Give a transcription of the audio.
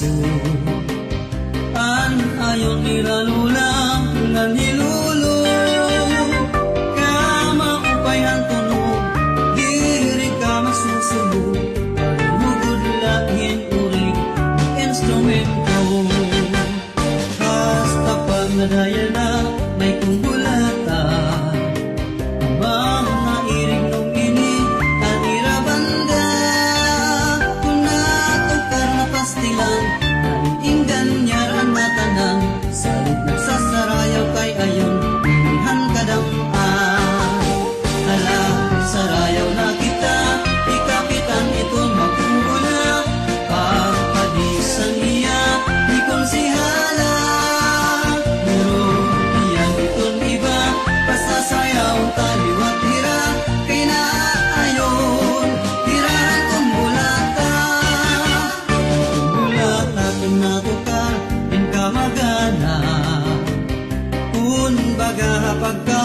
puso. An ayon niralulang nga nilulo, kama upay ang tunog, diri ka masusubo, mugod lahin uri instrumento. Basta pag nadaya na may kumbulata, mga irig nung ini anira banda, kung natukar na pastilan inggan nyaran matanang, salit nagsasarayaw kay ayon inihan kadam-an. Hala, sarayaw na kita, ikapitan iton magpula, pagpadisan niya di konsihala. Puro iyan iton iba, pasasayaw taliwat tira, kay naayon tirahan kong bulata. Bulata kinatukar, din ka magana, kun baga pagka